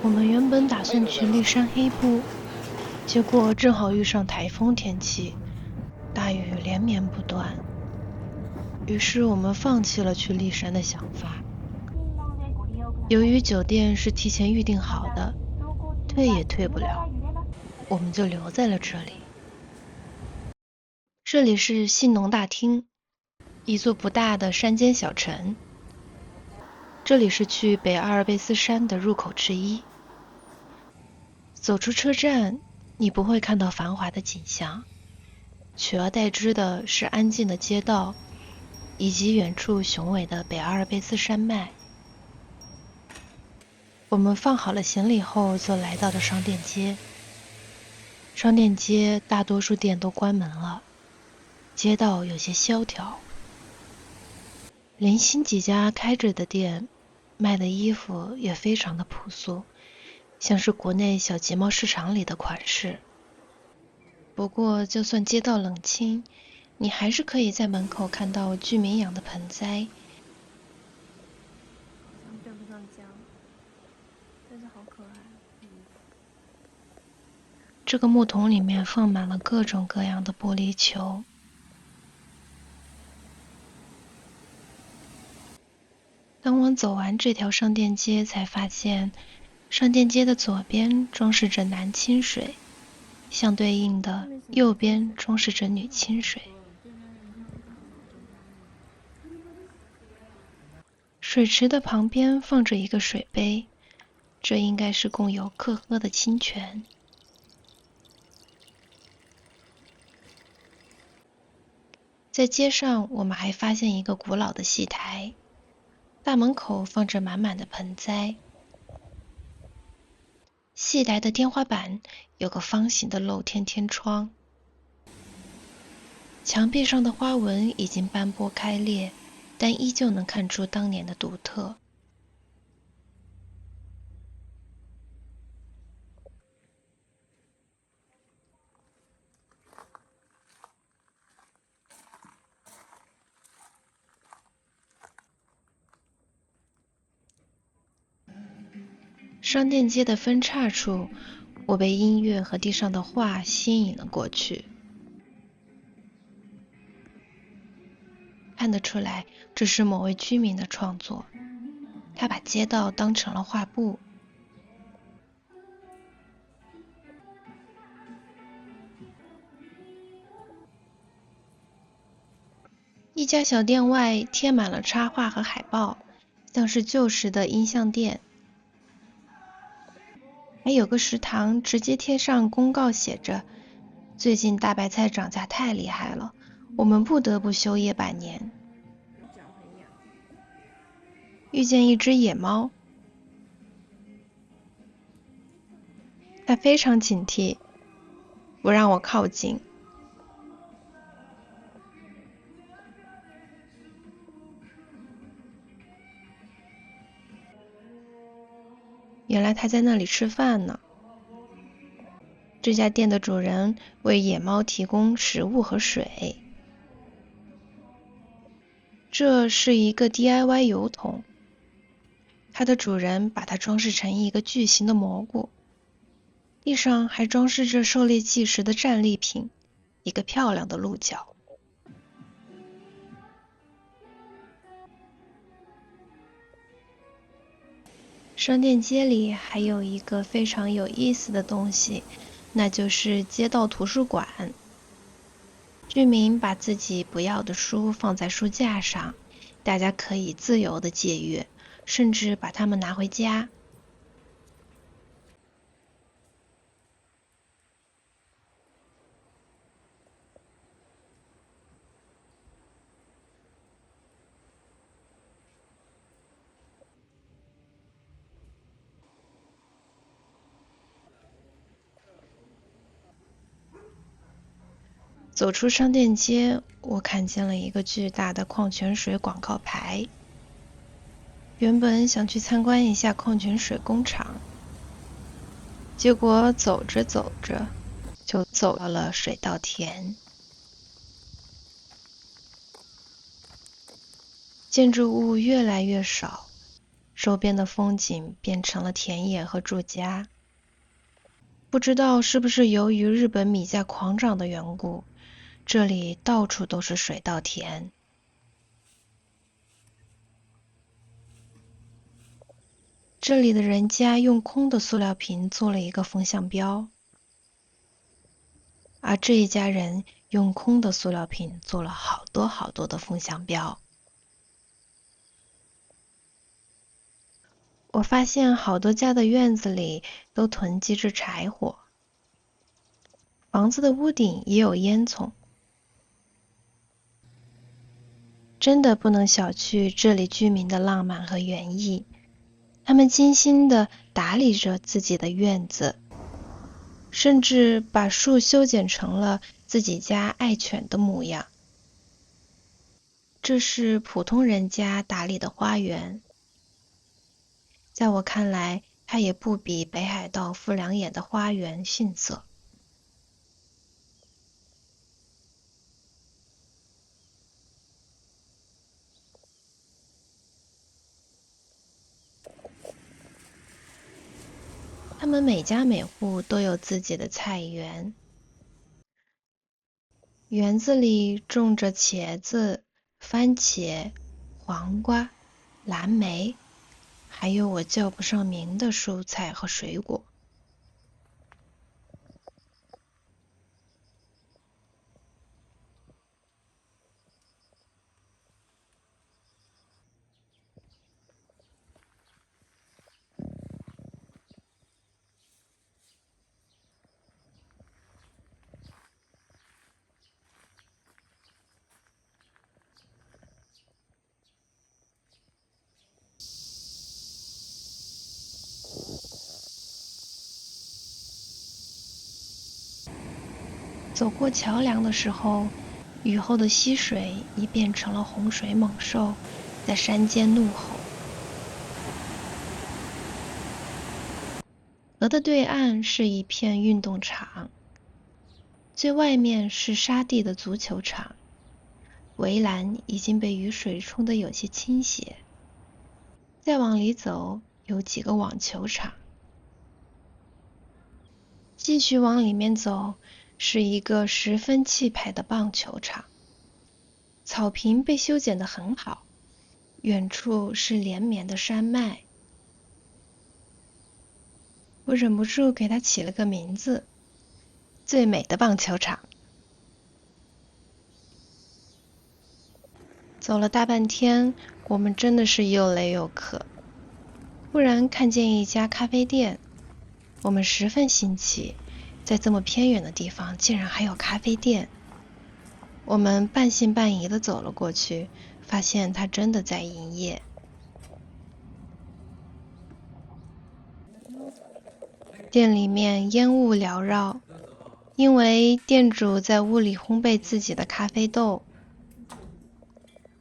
我们原本打算去绿山黑部，结果正好遇上台风天气，大雨连绵不断，于是我们放弃了去绿山的想法。由于酒店是提前预定好的，退也退不了，我们就留在了这里。这里是信农大厅，一座不大的山间小城。这里是去北阿尔卑斯山的入口之一。走出车站，你不会看到繁华的景象，取而代之的是安静的街道，以及远处雄伟的北阿尔卑斯山脉。我们放好了行李后，就来到了商店街。商店街大多数店都关门了，街道有些萧条。零星几家开着的店，卖的衣服也非常的朴素，像是国内小集贸市场里的款式。不过就算街道冷清，你还是可以在门口看到居民养的盆栽。对不上浆，但是好可爱。这个木桶里面放满了各种各样的玻璃球。当我走完这条商店街，才发现商店街的左边装饰着男清水，相对应的右边装饰着女清水。水池的旁边放着一个水杯，这应该是供游客喝的清泉。在街上，我们还发现一个古老的戏台，大门口放着满满的盆栽。戏台的天花板有个方形的露天天窗，墙壁上的花纹已经斑驳开裂，但依旧能看出当年的独特。商店街的分岔处，我被音乐和地上的画吸引了过去。看得出来，这是某位居民的创作，他把街道当成了画布。一家小店外贴满了插画和海报，像是旧时的音像店。还有个食堂直接贴上公告，写着最近大白菜涨价太厉害了，我们不得不休业半年。遇见一只野猫，它非常警惕，不让我靠近。原来它在那里吃饭呢。这家店的主人为野猫提供食物和水。这是一个 DIY 油桶，它的主人把它装饰成一个巨型的蘑菇，地上还装饰着狩猎纪时的战利品，一个漂亮的鹿角。商店街里还有一个非常有意思的东西，那就是街道图书馆。居民把自己不要的书放在书架上，大家可以自由地借阅，甚至把它们拿回家。走出商店街，我看见了一个巨大的矿泉水广告牌。原本想去参观一下矿泉水工厂，结果走着走着就走到了水稻田。建筑物越来越少，周边的风景变成了田野和住家。不知道是不是由于日本米价狂涨的缘故，这里到处都是水稻田。这里的人家用空的塑料瓶做了一个风向标，而这一家人用空的塑料瓶做了好多好多的风向标。我发现好多家的院子里都囤积着柴火，房子的屋顶也有烟囱。真的不能小觑这里居民的浪漫和园艺，他们精心地打理着自己的院子，甚至把树修剪成了自己家爱犬的模样。这是普通人家打理的花园，在我看来，它也不比北海道富良野的花园逊色。他们每家每户都有自己的菜园，园子里种着茄子、番茄、黄瓜、蓝莓，还有我叫不上名的蔬菜和水果。走过桥梁的时候，雨后的溪水已变成了洪水猛兽，在山间怒吼。河的对岸是一片运动场，最外面是沙地的足球场，围栏已经被雨水冲得有些倾斜。再往里走，有几个网球场。继续往里面走，是一个十分气派的棒球场，草坪被修剪得很好，远处是连绵的山脉。我忍不住给它起了个名字，最美的棒球场。走了大半天，我们真的是又累又渴。忽然看见一家咖啡店，我们十分新奇，在这么偏远的地方竟然还有咖啡店。我们半信半疑地走了过去，发现它真的在营业。店里面烟雾缭绕，因为店主在屋里烘焙自己的咖啡豆。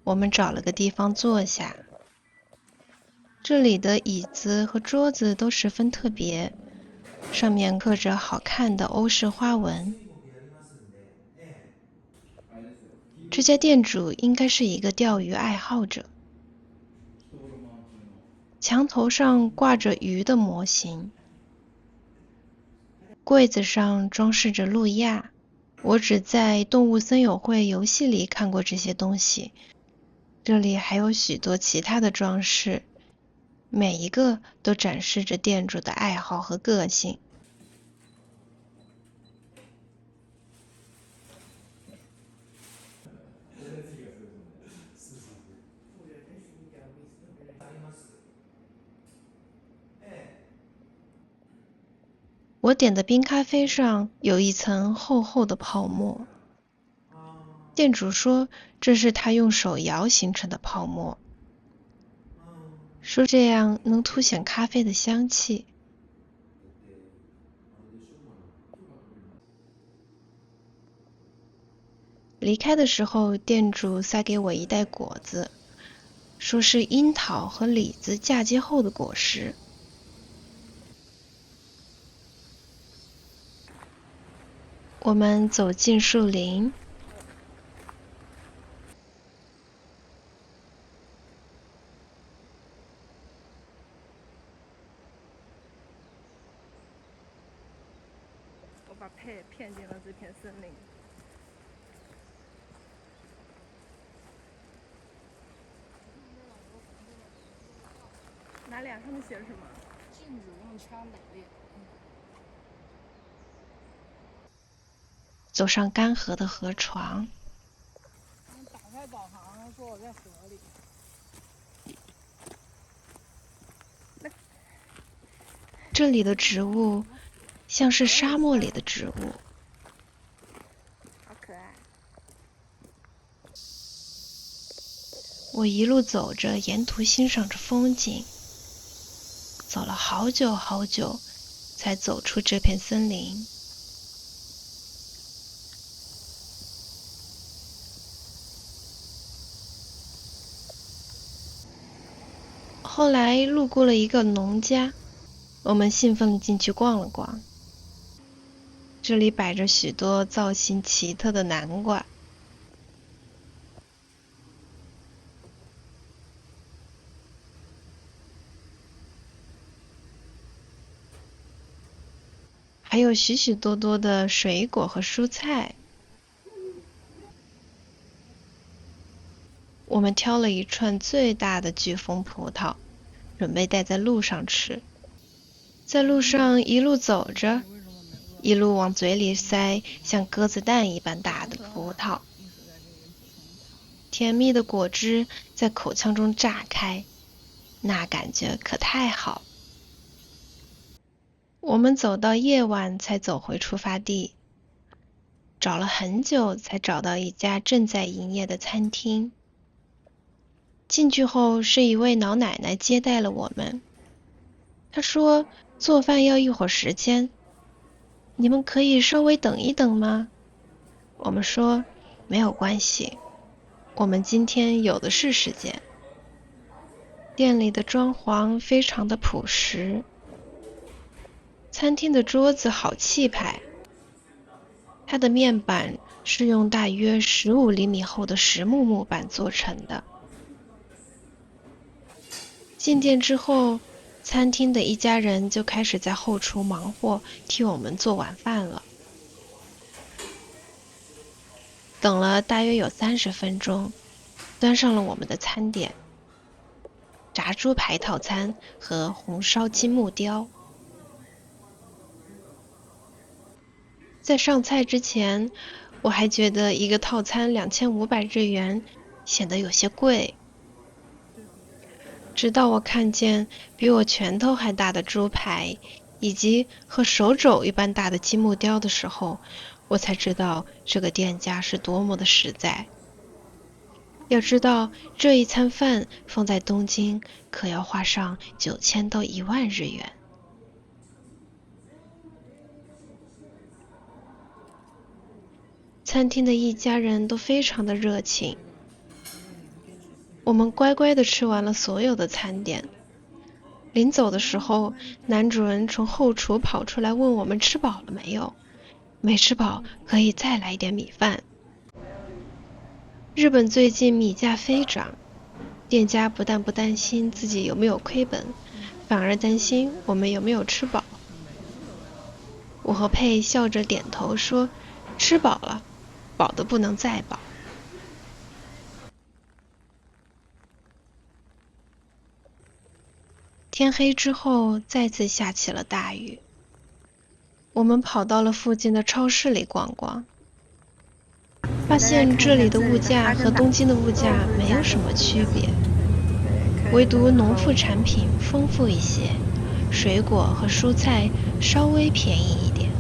我们找了个地方坐下，这里的椅子和桌子都十分特别，上面刻着好看的欧式花纹。这家店主应该是一个钓鱼爱好者。墙头上挂着鱼的模型，柜子上装饰着路亚。我只在动物森友会游戏里看过这些东西，这里还有许多其他的装饰，每一个都展示着店主的爱好和个性。我点的冰咖啡上有一层厚厚的泡沫，店主说这是他用手摇形成的泡沫，说这样能凸显咖啡的香气。离开的时候，店主塞给我一袋果子，说是樱桃和李子嫁接后的果实。我们走进树林，把佩骗进了这片森林。哪里啊？上面写着什么？禁止用枪打猎。走上干涸的河床，打开导航，说我在河里。这里的植物像是沙漠里的植物，好可爱。我一路走着，沿途欣赏着风景，走了好久好久，才走出这片森林。后来路过了一个农家，我们兴奋地进去逛了逛。这里摆着许多造型奇特的南瓜，还有许许多多的水果和蔬菜。我们挑了一串最大的巨峰葡萄，准备带在路上吃。在路上一路走着，一路往嘴里塞像鸽子蛋一般大的葡萄，甜蜜的果汁在口腔中炸开，那感觉可太好。我们走到夜晚才走回出发地，找了很久才找到一家正在营业的餐厅。进去后是一位老奶奶接待了我们，她说做饭要一会儿时间，你们可以稍微等一等吗？我们说没有关系，我们今天有的是时间。店里的装潢非常的朴实，餐厅的桌子好气派，它的面板是用大约15厘米厚的实木木板做成的。进店之后，餐厅的一家人就开始在后厨忙活，替我们做晚饭了。等了大约有30分钟，端上了我们的餐点：炸猪排套餐和红烧金木雕。在上菜之前，我还觉得一个套餐2500日元显得有些贵。直到我看见比我拳头还大的猪排，以及和手肘一般大的金木雕的时候，我才知道这个店家是多么的实在。要知道，这一餐饭放在东京可要花上9000到1万日元。餐厅的一家人都非常的热情，我们乖乖地吃完了所有的餐点。临走的时候，男主人从后厨跑出来问我们吃饱了没有，没吃饱可以再来一点米饭。日本最近米价飞涨，店家不但不担心自己有没有亏本，反而担心我们有没有吃饱。我和佩笑着点头说，吃饱了，饱得不能再饱。天黑之后，再次下起了大雨。我们跑到了附近的超市里逛逛，发现这里的物价和东京的物价没有什么区别，唯独农副产品丰富一些，水果和蔬菜稍微便宜一点。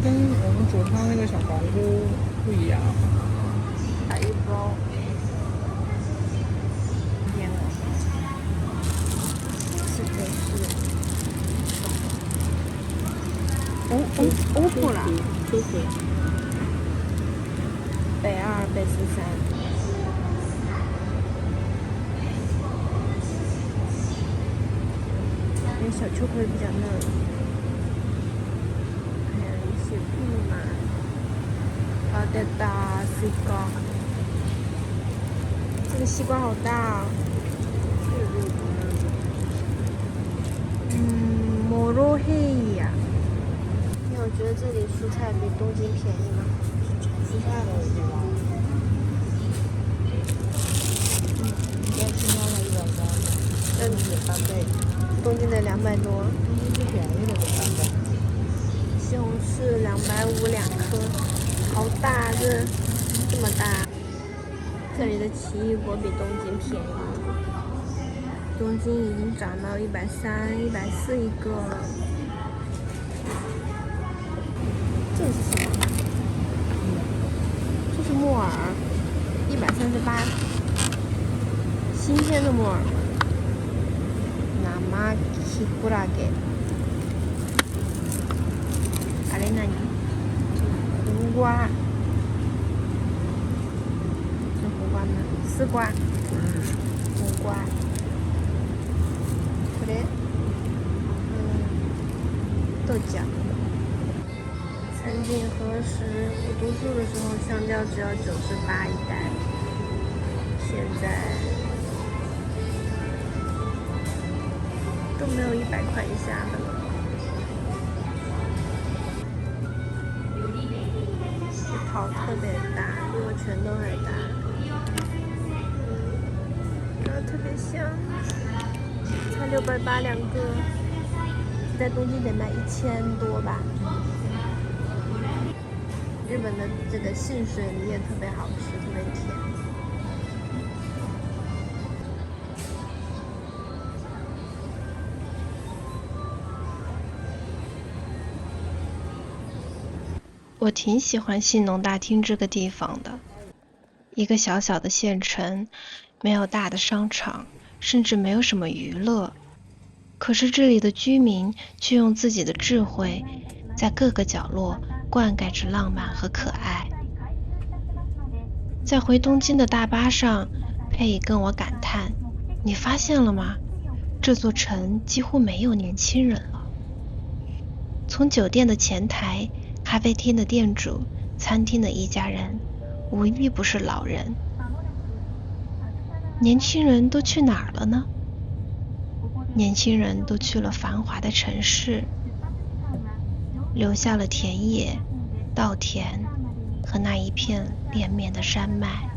跟我们煮汤那个小黄菇不一样。打一包。欧普啦，北2、北43。因为小秋葵比较嫩，还有一些布嘛。好的大西瓜，这个西瓜好大啊。モロヘイヤ。觉得这里蔬菜比东京便宜吗？蔬菜的我不知道。在新疆的130，东京得翻倍，东京得200多。东京最便宜的得翻倍。西红柿250两颗，好大，这么大。这里的奇异果比东京便宜，东京已经涨到130、140一个了。这是什么？这是木耳，138，新鲜的木耳。生キクラゲ。あれ何？胡瓜。是胡瓜吗？丝瓜。胡瓜。これ？豆角。曾几何时，我读书的时候，香蕉只要98一袋，现在都没有100块以下的了。这桃特别大，比我拳头还大，然后特别香，才680两个，在东京得卖1000多吧。日本的这个杏水梨也特别好吃，特别甜。我挺喜欢信浓大町这个地方的，一个小小的县城，没有大的商场，甚至没有什么娱乐，可是这里的居民却用自己的智慧，在各个角落灌溉着浪漫和可爱。在回东京的大巴上，佩仪跟我感叹，你发现了吗？这座城几乎没有年轻人了。从酒店的前台、咖啡厅的店主、餐厅的一家人，无一不是老人。年轻人都去哪儿了呢？年轻人都去了繁华的城市，留下了田野、稻田和那一片连绵的山脉。